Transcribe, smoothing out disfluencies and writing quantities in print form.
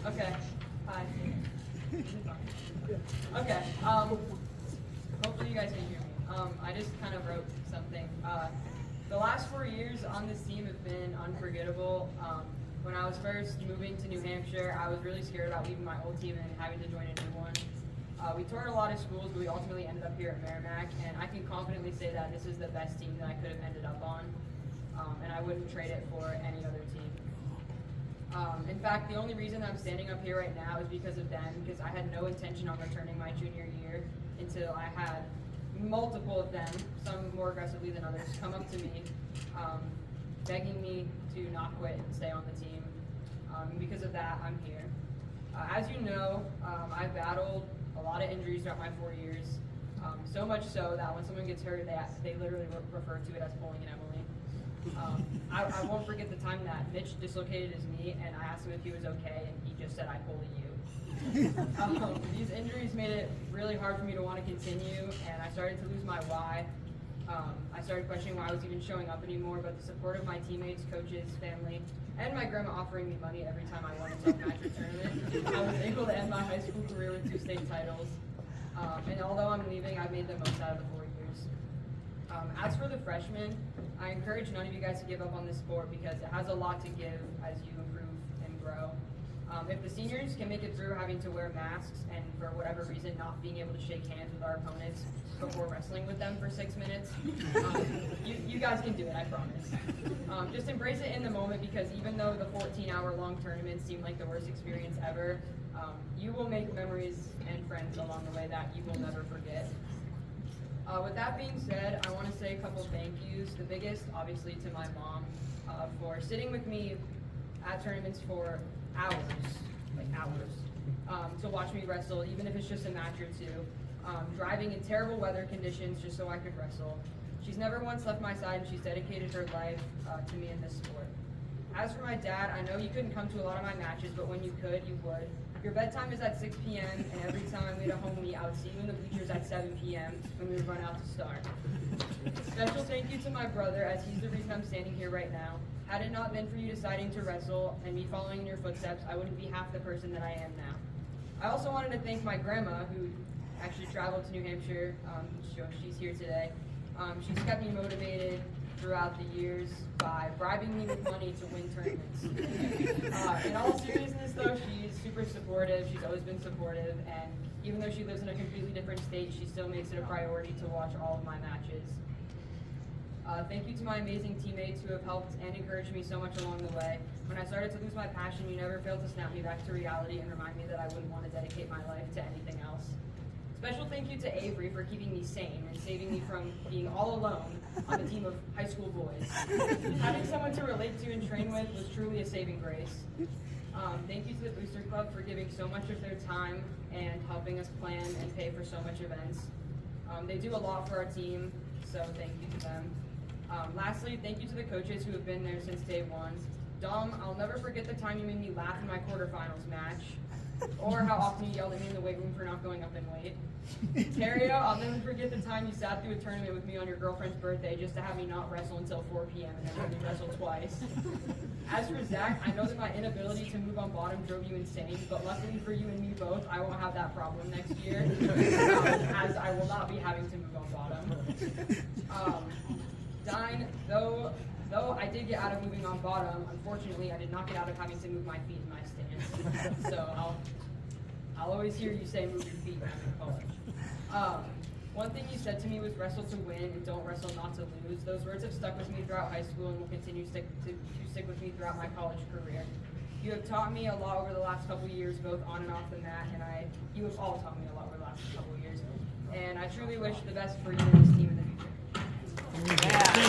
Okay. Hi. Okay. Hopefully you guys can hear me. I just kind of wrote something. The last 4 years on this team have been unforgettable. When I was first moving to New Hampshire, I was really scared about leaving my old team and having to join a new one. We toured a lot of schools, but we ultimately ended up here at Merrimack, and I can confidently say that this is the best team that I could have ended up on, and I wouldn't trade it for any other team. In fact, the only reason I'm standing up here right now is because of them, because I had no intention on returning my junior year until I had multiple of them, some more aggressively than others, come up to me, begging me to not quit and stay on the team. And because of that, I'm here. As you know, I've battled a lot of injuries throughout my 4 years, so much so that when someone gets hurt, they literally refer to it as pulling an Emily. I won't forget the time that Mitch dislocated his knee, and I asked him if he was okay, and he just said, "I pulled a U." These injuries made it really hard for me to want to continue, and I started to lose my why. I started questioning why I was even showing up anymore, but the support of my teammates, coaches, family, and my grandma offering me money every time I won a self-match tournament, I was able to end my high school career with 2 state titles. And although I'm leaving, I've made the most out of the 4 years. As for the freshmen, I encourage none of you guys to give up on this sport because it has a lot to give as you improve and grow. If the seniors can make it through having to wear masks and for whatever reason not being able to shake hands with our opponents before wrestling with them for 6 minutes, you guys can do it, I promise. Just embrace it in the moment because even though the 14-hour-long tournaments seem like the worst experience ever, you will make memories and friends along the way that you will never forget. With that being said, I want to say a couple thank yous. The biggest, obviously, to my mom for sitting with me at tournaments for hours, to watch me wrestle, even if it's just a match or two, driving in terrible weather conditions just so I could wrestle. She's never once left my side, and she's dedicated her life to me in this sport. As for my dad, I know you couldn't come to a lot of my matches, but when you could, you would. Your bedtime is at 6 p.m., and every time we had a home meet, I would see you in the bleachers at 7 p.m. when we would run out to start. Special thank you to my brother, as he's the reason I'm standing here right now. Had it not been for you deciding to wrestle and me following in your footsteps, I wouldn't be half the person that I am now. I also wanted to thank my grandma, who actually traveled to New Hampshire. She's here today. She's kept me motivated throughout the years by bribing me with money to win tournaments. In all seriousness, though, she's super supportive. She's always been supportive, and even though she lives in a completely different state, she still makes it a priority to watch all of my matches. Thank you to my amazing teammates who have helped and encouraged me so much along the way. When I started to lose my passion, you never failed to snap me back to reality and remind me that I wouldn't want to dedicate my life to anything else. Special thank you to Avery for keeping me sane and saving me from being all alone on a team of high school boys. Having someone to relate to and train with was truly a saving grace. Thank you to the Booster Club for giving so much of their time and helping us plan and pay for so much events. They do a lot for our team, so thank you to them. Lastly, thank you to the coaches who have been there since day one. Dom, I'll never forget the time you made me laugh in my quarterfinals match, or how often you yelled at me in the weight room for not going up in weight. Terrio, I'll never forget the time you sat through a tournament with me on your girlfriend's birthday just to have me not wrestle until 4 p.m. and then have me wrestle twice. As for Zach, I know that my inability to move on bottom drove you insane, but luckily for you and me both, I won't have that problem next year, as I will not be having to move on bottom. Dine, though I did get out of moving on bottom, unfortunately I did not get out of having to move my feet in my stance. So I'll always hear you say move your feet when I'm in college. One thing you said to me was wrestle to win and don't wrestle not to lose. Those words have stuck with me throughout high school and will continue to stick with me throughout my college career. You have taught me a lot over the last couple of years, both on and off the mat, and you have all taught me a lot over the last couple of years. And I truly wish the best for you and this team in the future. Yeah.